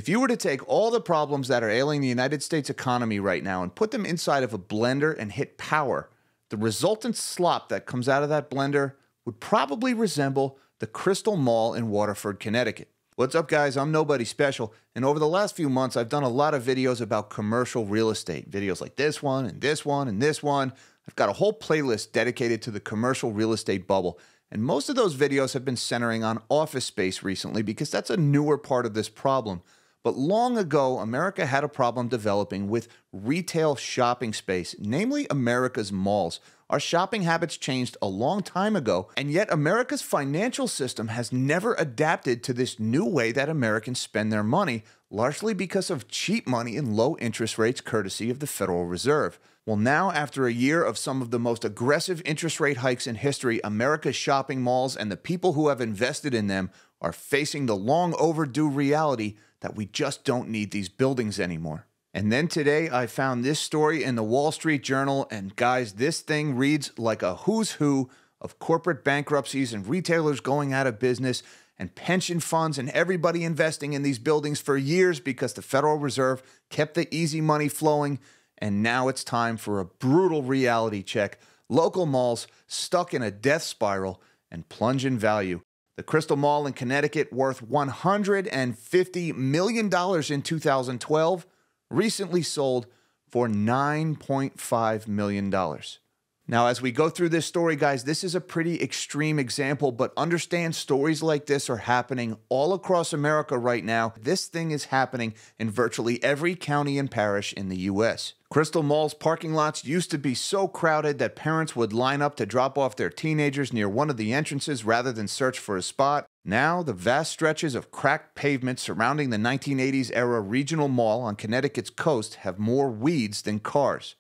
If you were to take all the problems that are ailing the United States economy right now and put them inside of a blender and hit power, the resultant slop that comes out of that blender would probably resemble the Crystal Mall in Waterford, Connecticut. What's up, guys? I'm Nobody Special, and over the last few months, I've done a lot of videos about commercial real estate. Videos like this one, and this one, and this one. I've got a whole playlist dedicated to the commercial real estate bubble, and most of those videos have been centering on office space recently because that's a newer part of this problem. But long ago, America had a problem developing with retail shopping space, namely America's malls. Our shopping habits changed a long time ago, and yet America's financial system has never adapted to this new way that Americans spend their money, largely because of cheap money and low interest rates courtesy of the Federal Reserve. Well, now, after a year of some of the most aggressive interest rate hikes in history, America's shopping malls and the people who have invested in them are facing the long overdue reality that we just don't need these buildings anymore. And then today I found this story in the Wall Street Journal, and guys, this thing reads like a who's who of corporate bankruptcies and retailers going out of business and pension funds and everybody investing in these buildings for years because the Federal Reserve kept the easy money flowing, and now it's time for a brutal reality check. Local malls stuck in a death spiral and plunge in value. The Crystal Mall in Connecticut, worth $150 million in 2012, recently sold for $9.5 million. Now, as we go through this story, guys, this is a pretty extreme example, but understand stories like this are happening all across America right now. This thing is happening in virtually every county and parish in the U.S. Crystal Mall's parking lots used to be so crowded that parents would line up to drop off their teenagers near one of the entrances rather than search for a spot. Now, the vast stretches of cracked pavement surrounding the 1980s-era regional mall on Connecticut's coast have more weeds than cars.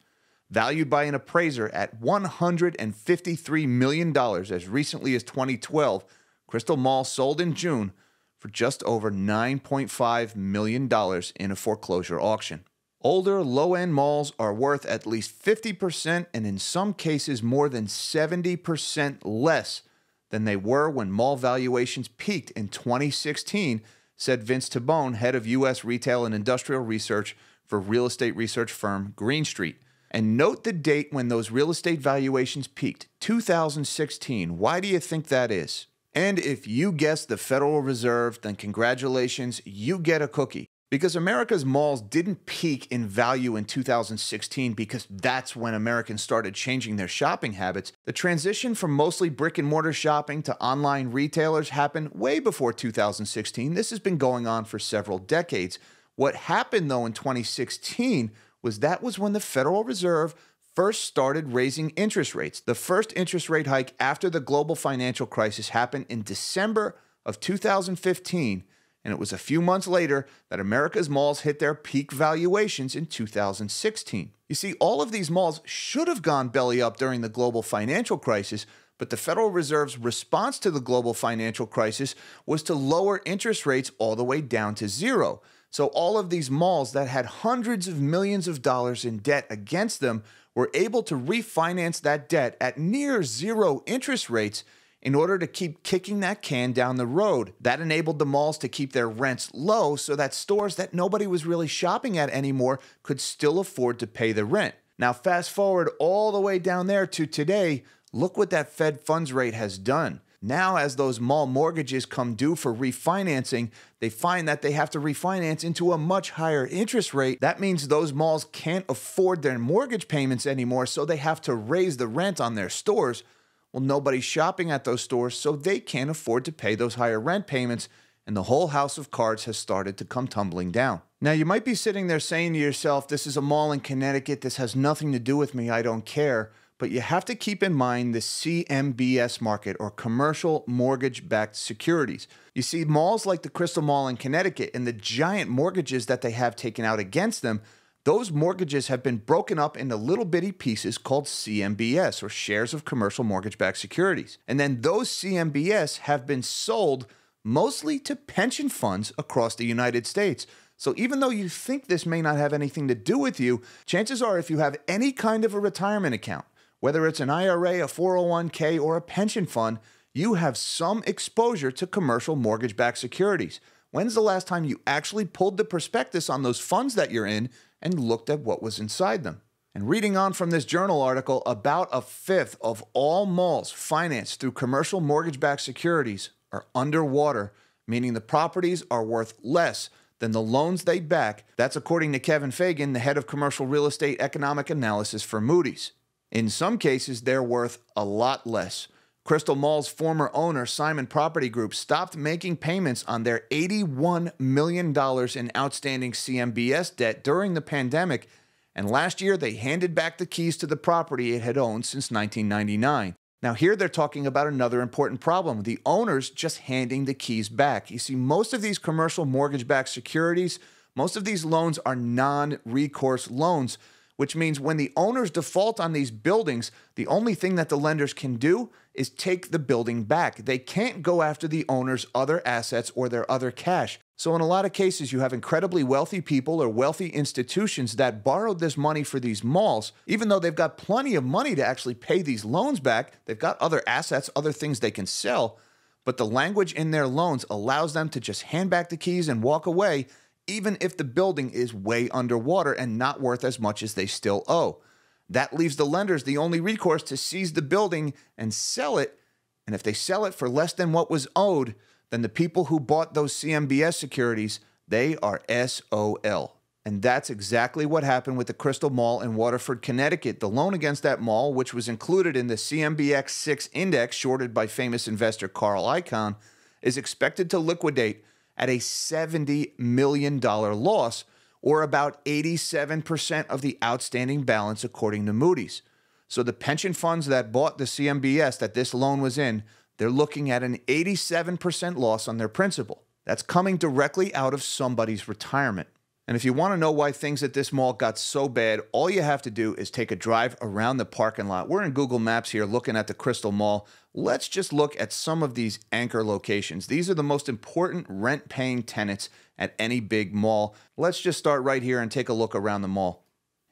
Valued by an appraiser at $153 million as recently as 2012, Crystal Mall sold in June for just over $9.5 million in a foreclosure auction. Older, low-end malls are worth at least 50% and in some cases more than 70% less than they were when mall valuations peaked in 2016, said Vince Tabone, head of U.S. retail and industrial research for real estate research firm Green Street. And note the date when those real estate valuations peaked, 2016. Why do you think that is? And if you guessed the Federal Reserve, then congratulations, you get a cookie. Because America's malls didn't peak in value in 2016 because that's when Americans started changing their shopping habits. The transition from mostly brick-and-mortar shopping to online retailers happened way before 2016. This has been going on for several decades. What happened, though, in 2016 was when the Federal Reserve first started raising interest rates. The first interest rate hike after the global financial crisis happened in December of 2015, and it was a few months later that America's malls hit their peak valuations in 2016. You see, all of these malls should have gone belly up during the global financial crisis, but the Federal Reserve's response to the global financial crisis was to lower interest rates all the way down to zero. So all of these malls that had hundreds of millions of dollars in debt against them were able to refinance that debt at near zero interest rates in order to keep kicking that can down the road. That enabled the malls to keep their rents low so that stores that nobody was really shopping at anymore could still afford to pay the rent. Now, fast forward all the way down there to today, look what that Fed funds rate has done. Now, as those mall mortgages come due for refinancing, they find that they have to refinance into a much higher interest rate. That means those malls can't afford their mortgage payments anymore, so they have to raise the rent on their stores. Well, nobody's shopping at those stores, so they can't afford to pay those higher rent payments, and the whole house of cards has started to come tumbling down. Now, you might be sitting there saying to yourself, this is a mall in Connecticut, this has nothing to do with me, I don't care. But you have to keep in mind the CMBS market, or commercial mortgage-backed securities. You see, malls like the Crystal Mall in Connecticut and the giant mortgages that they have taken out against them, those mortgages have been broken up into little bitty pieces called CMBS, or shares of commercial mortgage-backed securities. And then those CMBS have been sold mostly to pension funds across the United States. So even though you think this may not have anything to do with you, chances are if you have any kind of a retirement account, whether it's an IRA, a 401k, or a pension fund, you have some exposure to commercial mortgage-backed securities. When's the last time you actually pulled the prospectus on those funds that you're in and looked at what was inside them? And reading on from this journal article, about a fifth of all malls financed through commercial mortgage-backed securities are underwater, meaning the properties are worth less than the loans they back. That's according to Kevin Fagan, the head of commercial real estate economic analysis for Moody's. In some cases, they're worth a lot less. Crystal Mall's former owner, Simon Property Group, stopped making payments on their $81 million in outstanding CMBS debt during the pandemic, and last year they handed back the keys to the property it had owned since 1999. Now here they're talking about another important problem, the owners just handing the keys back. You see, most of these commercial mortgage-backed securities, most of these loans are non-recourse loans, which means when the owners default on these buildings, the only thing that the lenders can do is take the building back. They can't go after the owner's other assets or their other cash. So in a lot of cases, you have incredibly wealthy people or wealthy institutions that borrowed this money for these malls, even though they've got plenty of money to actually pay these loans back. They've got other assets, other things they can sell, but the language in their loans allows them to just hand back the keys and walk away, even if the building is way underwater and not worth as much as they still owe. That leaves the lenders the only recourse to seize the building and sell it, and if they sell it for less than what was owed, then the people who bought those CMBS securities, they are SOL. And that's exactly what happened with the Crystal Mall in Waterford, Connecticut. The loan against that mall, which was included in the CMBX 6 index shorted by famous investor Carl Icahn, is expected to liquidate at a $70 million loss, or about 87% of the outstanding balance according to Moody's. So the pension funds that bought the CMBS that this loan was in, they're looking at an 87% loss on their principal. That's coming directly out of somebody's retirement. And if you want to know why things at this mall got so bad, all you have to do is take a drive around the parking lot. We're in Google Maps here looking at the Crystal Mall. Let's just look at some of these anchor locations. These are the most important rent-paying tenants at any big mall. Let's just start right here and take a look around the mall.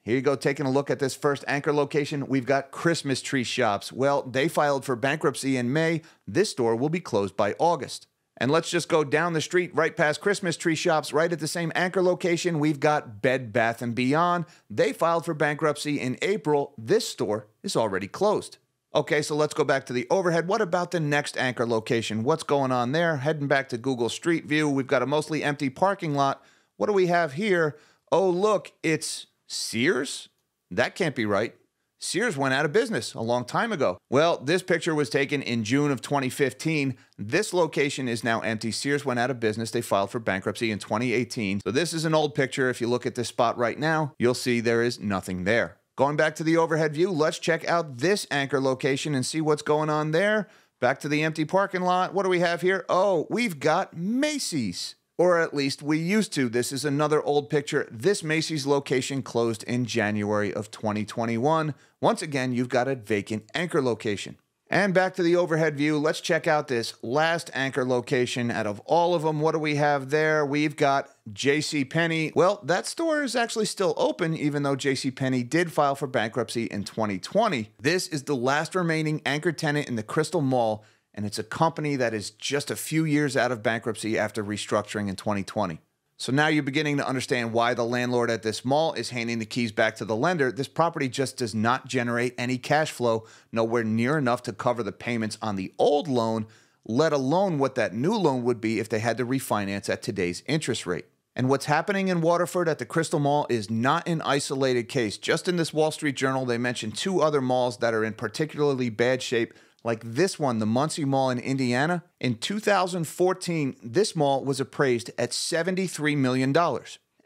Here you go, taking a look at this first anchor location. We've got Christmas tree shops. Well, they filed for bankruptcy in May. This store will be closed by August. And let's just go down the street right past Christmas tree shops. Right at the same anchor location, we've got Bed Bath & Beyond. They filed for bankruptcy in April. This store is already closed. Okay, so let's go back to the overhead. What about the next anchor location? What's going on there? Heading back to Google Street View, we've got a mostly empty parking lot. What do we have here? Oh, look, it's Sears? That can't be right. Sears went out of business a long time ago. Well, this picture was taken in June of 2015. This location is now empty. Sears went out of business. They filed for bankruptcy in 2018. So this is an old picture. If you look at this spot right now, you'll see there is nothing there. Going back to the overhead view, let's check out this anchor location and see what's going on there. Back to the empty parking lot. What do we have here? Oh, we've got Macy's. Or at least we used to. This is another old picture. This Macy's location closed in January of 2021. Once again, you've got a vacant anchor location. And back to the overhead view, let's check out this last anchor location. Out of all of them, what do we have there? We've got JC Penney. Well, that store is actually still open, even though JC Penney did file for bankruptcy in 2020. This is the last remaining anchor tenant in the Crystal Mall, and it's a company that is just a few years out of bankruptcy after restructuring in 2020. So now you're beginning to understand why the landlord at this mall is handing the keys back to the lender. This property just does not generate any cash flow, nowhere near enough to cover the payments on the old loan, let alone what that new loan would be if they had to refinance at today's interest rate. And what's happening in Waterford at the Crystal Mall is not an isolated case. Just in this Wall Street Journal, they mentioned two other malls that are in particularly bad shape, like this one, the Muncie Mall in Indiana. In 2014, this mall was appraised at $73 million.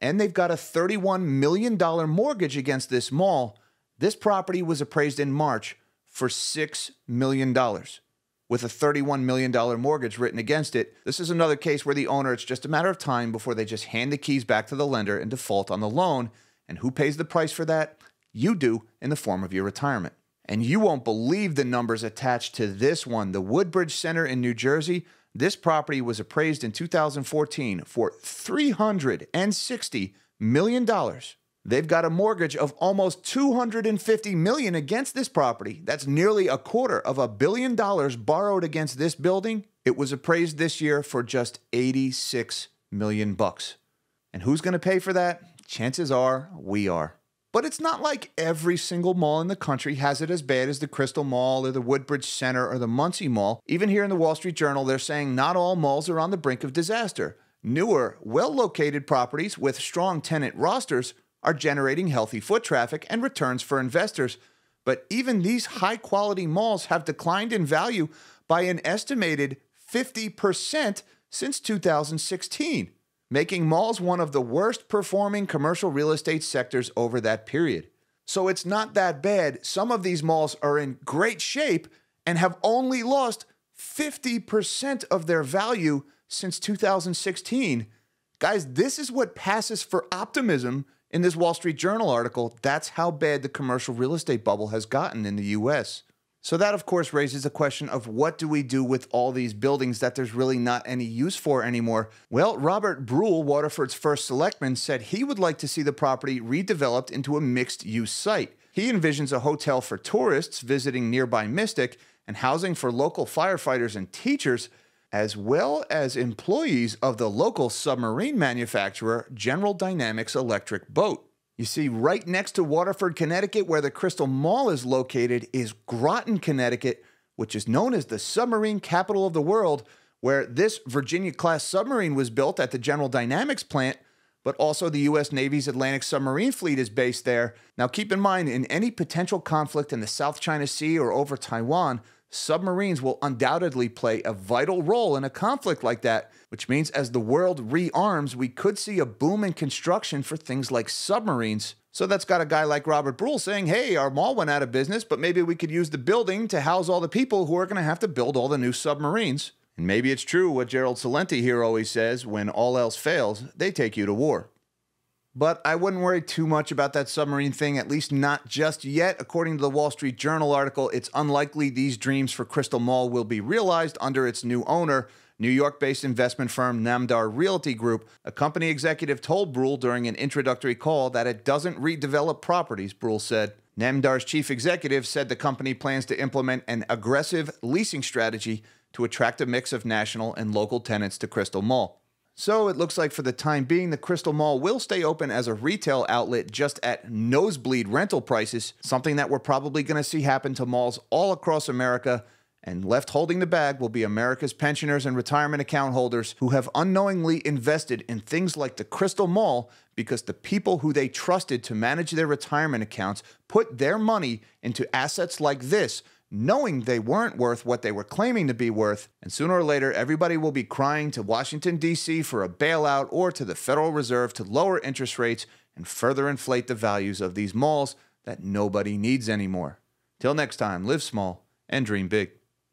And they've got a $31 million mortgage against this mall. This property was appraised in March for $6 million. With a $31 million mortgage written against it, this is another case where the owner, it's just a matter of time before they just hand the keys back to the lender and default on the loan. And who pays the price for that? You do, in the form of your retirement. And you won't believe the numbers attached to this one. The Woodbridge Center in New Jersey, this property was appraised in 2014 for $360 million. They've got a mortgage of almost $250 million against this property. That's nearly $250 million borrowed against this building. It was appraised this year for just $86 million bucks. And who's going to pay for that? Chances are we are. But it's not like every single mall in the country has it as bad as the Crystal Mall or the Woodbridge Center or the Muncie Mall. Even here in the Wall Street Journal, they're saying not all malls are on the brink of disaster. Newer, well-located properties with strong tenant rosters are generating healthy foot traffic and returns for investors. But even these high-quality malls have declined in value by an estimated 50% since 2016, making malls one of the worst-performing commercial real estate sectors over that period. So it's not that bad. Some of these malls are in great shape and have only lost 50% of their value since 2016. Guys, this is what passes for optimism in this Wall Street Journal article. That's how bad the commercial real estate bubble has gotten in the U.S. So that, of course, raises the question of what do we do with all these buildings that there's really not any use for anymore? Well, Robert Brule, Waterford's first selectman, said he would like to see the property redeveloped into a mixed-use site. He envisions a hotel for tourists visiting nearby Mystic and housing for local firefighters and teachers, as well as employees of the local submarine manufacturer General Dynamics Electric Boat. You see, right next to Waterford, Connecticut, where the Crystal Mall is located, is Groton, Connecticut, which is known as the submarine capital of the world, where this Virginia-class submarine was built at the General Dynamics plant, but also the U.S. Navy's Atlantic submarine fleet is based there. Now, keep in mind, in any potential conflict in the South China Sea or over Taiwan, submarines will undoubtedly play a vital role in a conflict like that, which means as the world rearms, we could see a boom in construction for things like submarines. So that's got a guy like Robert Brule saying, hey, our mall went out of business, but maybe we could use the building to house all the people who are going to have to build all the new submarines. And maybe it's true what Gerald Celente here always says, when all else fails, they take you to war. But I wouldn't worry too much about that submarine thing, at least not just yet. According to the Wall Street Journal article, it's unlikely these dreams for Crystal Mall will be realized under its new owner, New York-based investment firm Namdar Realty Group. A company executive told Brule during an introductory call that it doesn't redevelop properties, Brule said. Namdar's chief executive said the company plans to implement an aggressive leasing strategy to attract a mix of national and local tenants to Crystal Mall. So it looks like for the time being, the Crystal Mall will stay open as a retail outlet just at nosebleed rental prices, something that we're probably going to see happen to malls all across America. And left holding the bag will be America's pensioners and retirement account holders who have unknowingly invested in things like the Crystal Mall because the people who they trusted to manage their retirement accounts put their money into assets like this, knowing they weren't worth what they were claiming to be worth, and sooner or later, everybody will be crying to Washington, D.C. for a bailout or to the Federal Reserve to lower interest rates and further inflate the values of these malls that nobody needs anymore. Till next time, live small and dream big.